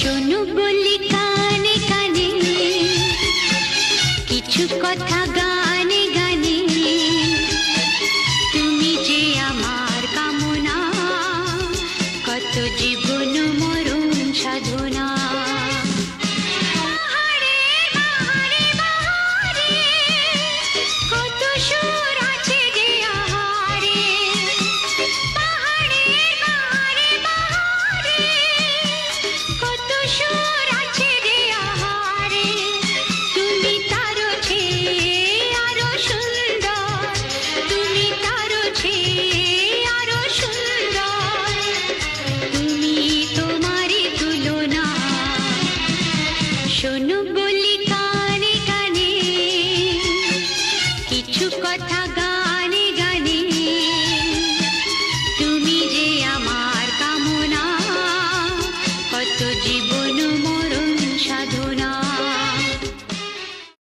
শোনো বলি কানে কানে কিছু কথা গানে গানে, তুমি যে আমার কামনা, কত জীবন মরণ সাধনা। বাহারে বাহারে বাহারে, কত সুর আছে যে আহারে। বাহারে বাহারে বাহারে, কত সুর আছে যে আহারে। তুমি তারো চেয়ে আরো সুন্দর, তুমি তারো চেয়ে আরো সুন্দর, তুমি তোমারই তুলনা। শোনো বলি